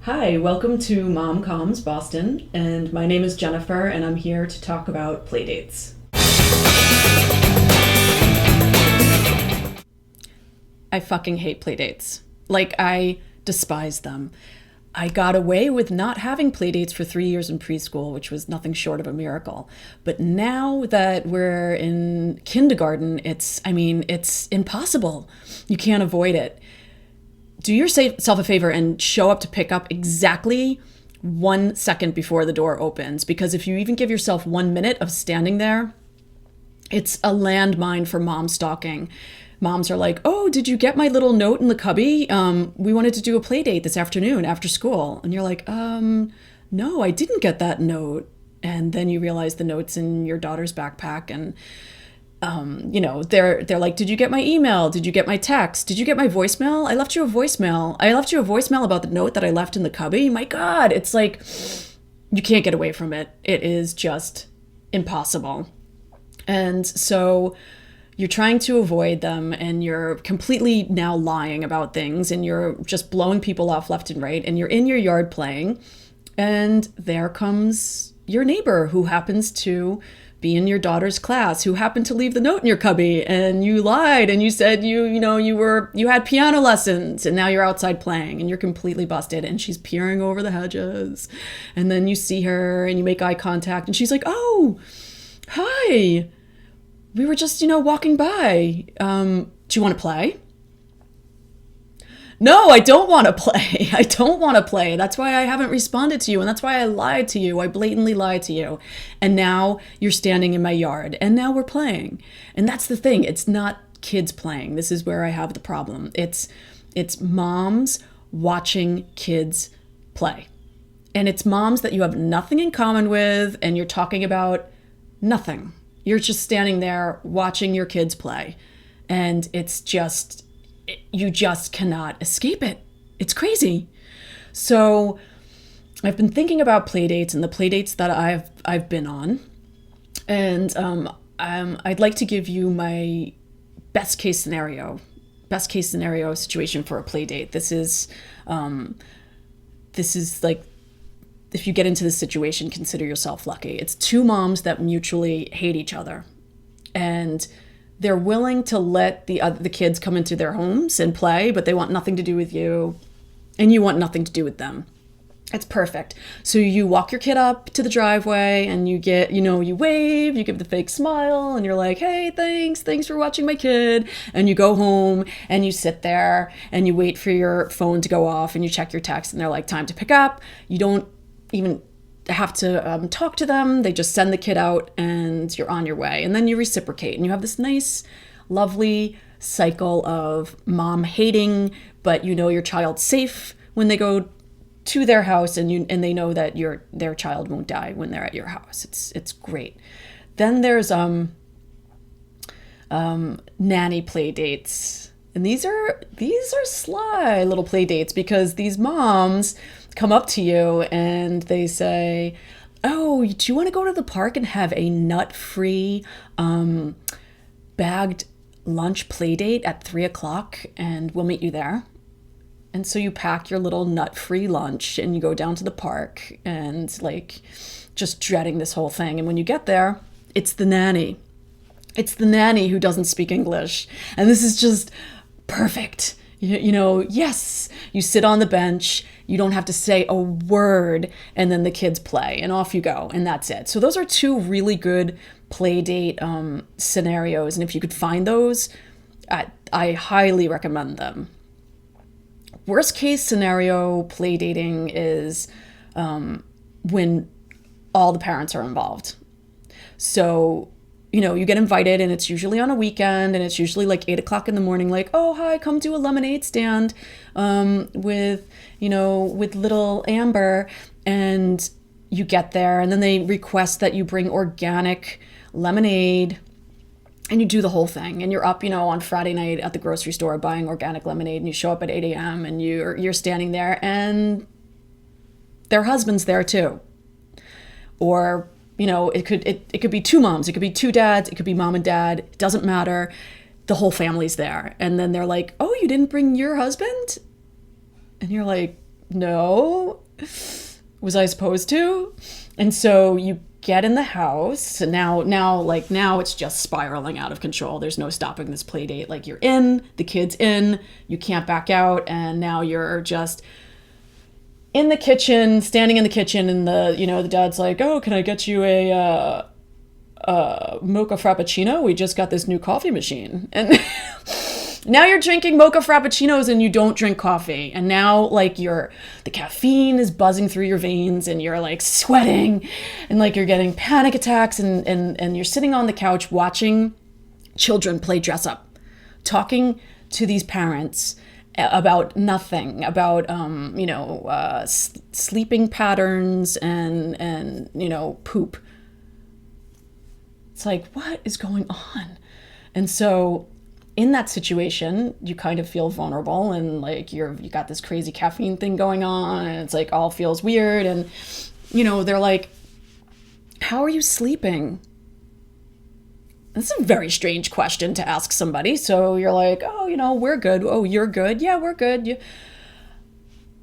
Hi, welcome to MomComs Boston, and my name is Jennifer, and I'm here to talk about playdates. I fucking hate playdates. Like, I despise them. I got away with not having playdates for 3 years in preschool, which was nothing short of a miracle. But now that we're in kindergarten, it's impossible. You can't avoid it. Do yourself a favor and show up to pick up exactly 1 second before the door opens. Because if you even give yourself 1 minute of standing there, it's a landmine for mom stalking. Moms are like, oh, did you get my little note in the cubby? We wanted to do a play date this afternoon after school. And you're like, no, I didn't get that note. And then you realize the note's in your daughter's backpack, and they're like, did you get my email? Did you get my text? Did you get my voicemail? I left you a voicemail. I left you a voicemail about the note that I left in the cubby. My God, it's like, you can't get away from it. It is just impossible. And so you're trying to avoid them, and you're completely now lying about things, and you're just blowing people off left and right, and you're in your yard playing, and there comes your neighbor who happens to be in your daughter's class, who happened to leave the note in your cubby, and you lied and you said you had piano lessons, and now you're outside playing and you're completely busted, and she's peering over the hedges, and then you see her and you make eye contact, and she's like, oh, hi, we were just walking by, do you want to play? No, I don't want to play. I don't want to play. That's why I haven't responded to you. And that's why I lied to you. I blatantly lied to you. And now you're standing in my yard. And now we're playing. And that's the thing. It's not kids playing. This is where I have the problem. It's moms watching kids play. And it's moms that you have nothing in common with, and you're talking about nothing. You're just standing there watching your kids play. And you just cannot escape it. It's crazy. So I've been thinking about playdates and the playdates that I've been on, and I'd like to give you my best case scenario situation for a playdate. This is like, if you get into this situation, consider yourself lucky. It's two moms that mutually hate each other, and they're willing to let the kids come into their homes and play, but they want nothing to do with you, and you want nothing to do with them. It's perfect. So you walk your kid up to the driveway, and you wave, you give the fake smile, and you're like, hey, thanks for watching my kid. And you go home, and you sit there, and you wait for your phone to go off, and you check your text, and they're like, time to pick up. You don't even have to talk to them. They just send the kid out, and you're on your way. And then you reciprocate, and you have this nice, lovely cycle of mom hating, but your child's safe when they go to their house, and they know that their child won't die when they're at your house. It's great. Then there's nanny play dates. And these are sly little play dates, because these moms come up to you and they say, oh, do you want to go to the park and have a nut-free bagged lunch play date at 3:00, and we'll meet you there? And so you pack your little nut-free lunch and you go down to the park, and like, just dreading this whole thing. And when you get there, it's the nanny. It's the nanny who doesn't speak English. And this is just perfect. Yes, you sit on the bench, you don't have to say a word, and then the kids play, and off you go, and that's it. So those are two really good play date scenarios, and if you could find those, I highly recommend them. Worst case scenario play dating is when all the parents are involved. So you get invited, and it's usually on a weekend, and it's usually like 8:00 in the morning, like, oh, hi, come do a lemonade stand with little Amber. And you get there, and then they request that you bring organic lemonade, and you do the whole thing, and you're up, on Friday night at the grocery store buying organic lemonade, and you show up at 8 a.m. and you're standing there, and their husband's there too. Or it could be two moms, it could be two dads, it could be mom and dad. It doesn't matter. the whole family's there. And then they're like, oh, you didn't bring your husband? And you're like, no, was I supposed to? And so you get in the house, and now it's just spiraling out of control. There's no stopping this play date. Like, you're in, the kid's in, you can't back out, and now you're just in the kitchen, standing in the kitchen, and the dad's like, oh, can I get you a mocha frappuccino? We just got this new coffee machine. And now you're drinking mocha frappuccinos and you don't drink coffee. And now, like, the caffeine is buzzing through your veins, and you're like sweating, and like you're getting panic attacks, and you're sitting on the couch watching children play dress up, talking to these parents about nothing, about sleeping patterns and poop. It's like, what is going on? And so in that situation, you kind of feel vulnerable, and like you got this crazy caffeine thing going on, and it's like all feels weird. And they're like, how are you sleeping? That's a very strange question to ask somebody. So you're like, oh, we're good. Oh, you're good. Yeah, we're good.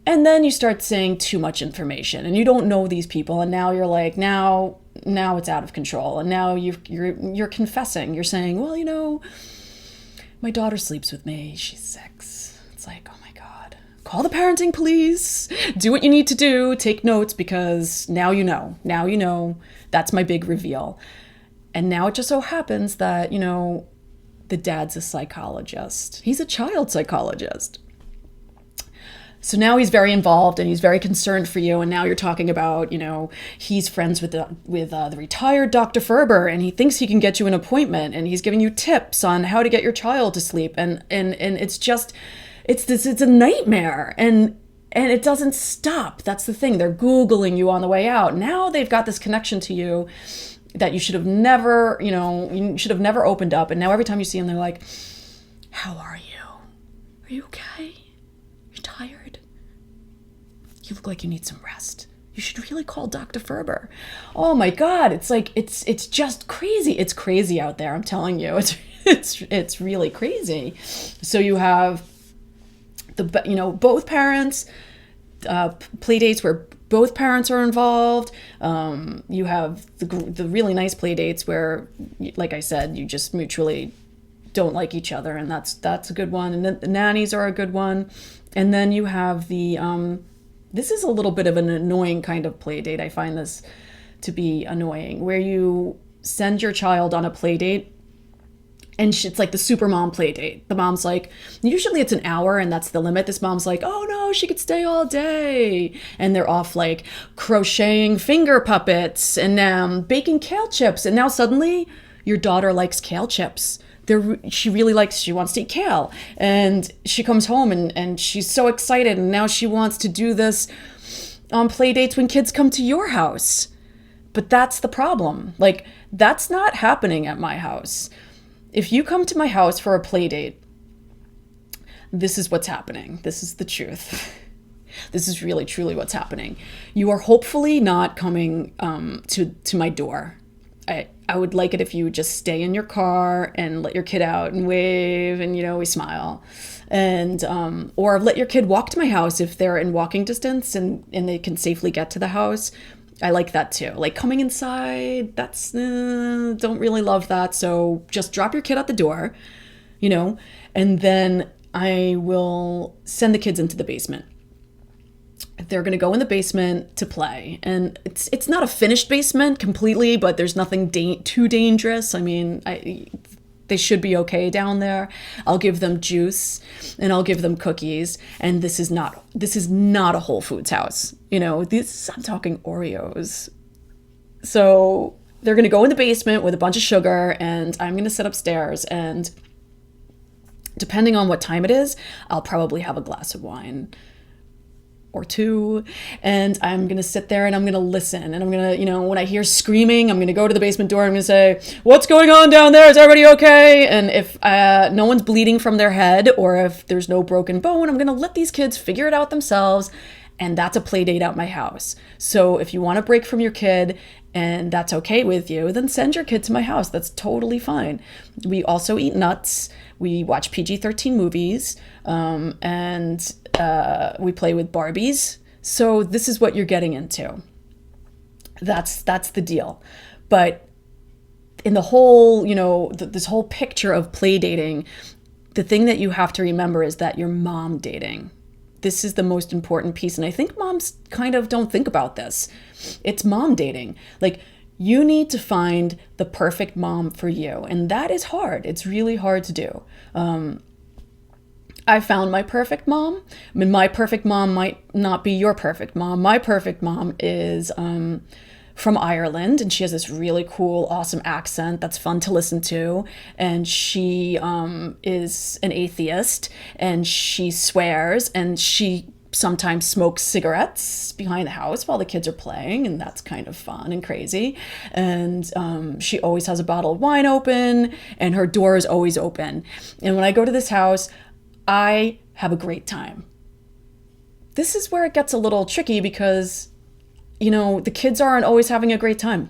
And then you start saying too much information, and you don't know these people. And now you're like, now it's out of control. And now you're confessing. You're saying, well, my daughter sleeps with me. She's 6. It's like, oh my God, call the parenting police. Do what you need to do. Take notes, because now you know. Now you know. That's my big reveal. And now it just so happens that, the dad's a psychologist. He's a child psychologist. So now he's very involved, and he's very concerned for you. And now you're talking about, he's friends with the retired Dr. Ferber, and he thinks he can get you an appointment, and he's giving you tips on how to get your child to sleep. And it's a nightmare. And it doesn't stop. That's the thing. They're Googling you on the way out. Now they've got this connection to you that you should have never opened up. And now every time you see them, they're like, how are you? Are you okay? You're tired? You look like you need some rest. You should really call Dr. Ferber. Oh my God. It's like, it's just crazy. It's crazy out there. I'm telling you, it's really crazy. So you have both parents, play dates where both parents are involved. You have the really nice play dates where, like I said, you just mutually don't like each other, and that's a good one. And then the nannies are a good one. And then you have this is a little bit of an annoying kind of play date. I find this to be annoying, where you send your child on a play date, and it's like the super mom play date. The mom's like, usually it's an hour, and that's the limit. This mom's like, oh no, she could stay all day. And they're off like crocheting finger puppets and baking kale chips. And now suddenly your daughter likes kale chips. She wants to eat kale. And she comes home and she's so excited. And now she wants to do this on play dates when kids come to your house. But that's the problem. Like, that's not happening at my house. If you come to my house for a play date, this is what's happening. This is the truth. This is really, truly what's happening. You are hopefully not coming to my door. I would like it if you would just stay in your car and let your kid out and wave and, we smile. And or let your kid walk to my house if they're in walking distance and they can safely get to the house. I like that too. Like, coming inside, that's, don't really love that. So just drop your kid at the door, and then I will send the kids into the basement. They're going to go in the basement to play. And it's not a finished basement completely, but there's nothing too dangerous. I mean, they should be okay down there. I'll give them juice and I'll give them cookies. And this is not a Whole Foods house. I'm talking Oreos. So they're going to go in the basement with a bunch of sugar, and I'm going to sit upstairs, and depending on what time it is, I'll probably have a glass of wine or two, and I'm going to sit there and I'm going to listen, and I'm going to, when I hear screaming, I'm going to go to the basement door, I'm going to say, what's going on down there? Is everybody okay? And if no one's bleeding from their head, or if there's no broken bone, I'm going to let these kids figure it out themselves, and that's a play date at my house. So if you want to break from your kid and that's okay with you, then send your kid to my house. That's totally fine. We also eat nuts. We watch PG-13 movies, and we play with Barbies. So this is what you're getting into. That's the deal. But in the whole, this whole picture of play dating, the thing that you have to remember is that you're mom dating. This is the most important piece. And I think moms kind of don't think about this. It's mom dating. Like, you need to find the perfect mom for you. And that is hard. It's really hard to do. I found my perfect mom. I mean, my perfect mom might not be your perfect mom. My perfect mom is from Ireland, and she has this really cool, awesome accent that's fun to listen to. And she is an atheist, and she swears, and she sometimes smokes cigarettes behind the house while the kids are playing, and that's kind of fun and crazy. And she always has a bottle of wine open, and her door is always open. And when I go to this house, I have a great time. This is where it gets a little tricky because the kids aren't always having a great time.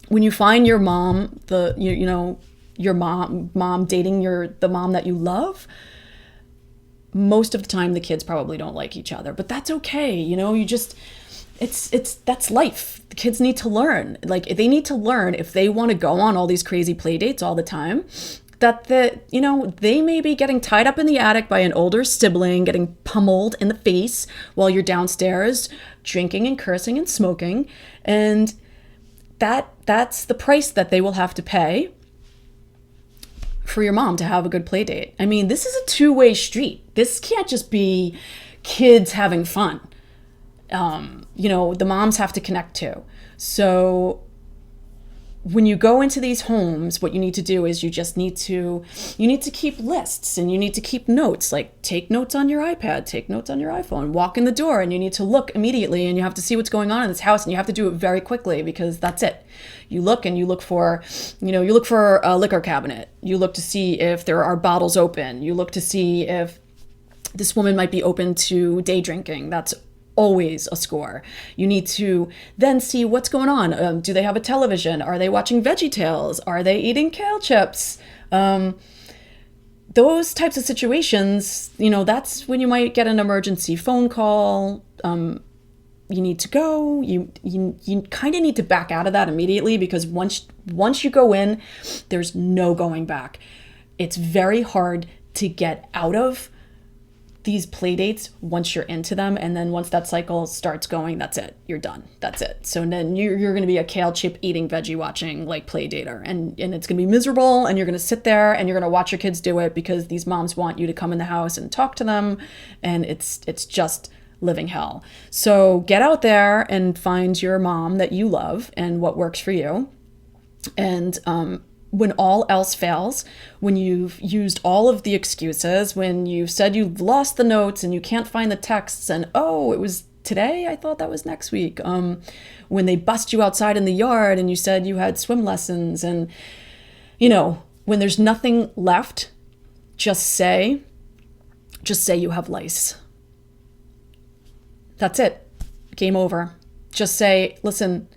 When you find your mom, your mom dating the mom that you love, most of the time the kids probably don't like each other, but that's okay. That's life. The kids need to learn. Like, they need to learn, if they want to go on all these crazy play dates all the time, that they may be getting tied up in the attic by an older sibling, getting pummeled in the face while you're downstairs drinking and cursing and smoking. And that's the price that they will have to pay for your mom to have a good play date. I mean, this is a two-way street. This can't just be kids having fun. The moms have to connect too. So when you go into these homes, what you need to do is you need to keep lists, and you need to keep notes. Like, take notes on your iPad, take notes on your iPhone, walk in the door, and you need to look immediately, and you have to see what's going on in this house, and you have to do it very quickly, because that's it. You look, and you look for a liquor cabinet. You look to see if there are bottles open. You look to see if this woman might be open to day drinking. That's always a score. You need to then see what's going on. Do they have a television? Are they watching VeggieTales? Are they eating kale chips? Those types of situations, that's when you might get an emergency phone call. You need to go. You kind of need to back out of that immediately, because once you go in, there's no going back. It's very hard to get out of these play dates once you're into them. And then once that cycle starts going, that's it. You're done. That's it. So then you're going to be a kale chip eating, veggie watching, like, play dater. And it's going to be miserable. And you're going to sit there and you're going to watch your kids do it because these moms want you to come in the house and talk to them. And it's just living hell. So get out there and find your mom that you love and what works for you. And, when all else fails, when you've used all of the excuses, when you've said you've lost the notes and you can't find the texts, and it was today, I thought that was next week. When they bust you outside in the yard and you said you had swim lessons, and when there's nothing left, just say you have lice. That's it. Game over. Just say, listen,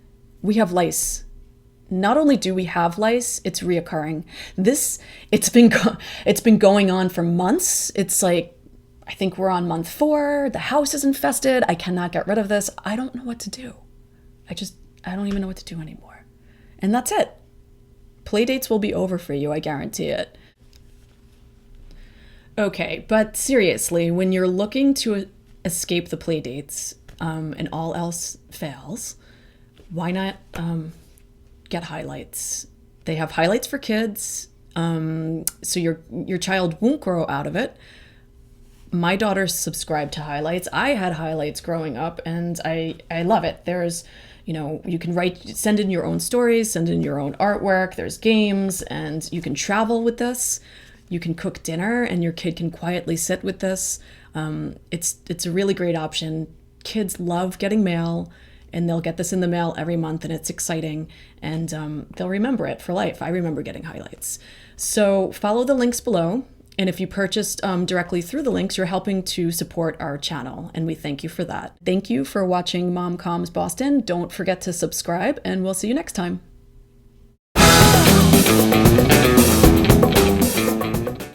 we have lice. Not only do we have lice, it's reoccurring. It's been going on for months. It's like, I think we're on month 4. The house is infested. I cannot get rid of this. I don't know what to do. I don't even know what to do anymore. And that's it. Play dates will be over for you. I guarantee it. Okay, but seriously, when you're looking to escape the play dates, and all else fails, why not, get highlights? They have highlights for kids, so your child won't grow out of it. My daughter subscribed to highlights. I had highlights growing up, and I love it. There's, you can send in your own stories, send in your own artwork. There's games, and you can travel with this. You can cook dinner, and your kid can quietly sit with this. It's a really great option. Kids love getting mail, and they'll get this in the mail every month, and it's exciting, and they'll remember it for life. I remember getting highlights. So follow the links below And if you purchased directly through the links, you're helping to support our channel, and we thank you for that. Thank you for watching MomComs Boston. Don't forget to subscribe, and we'll see you next time.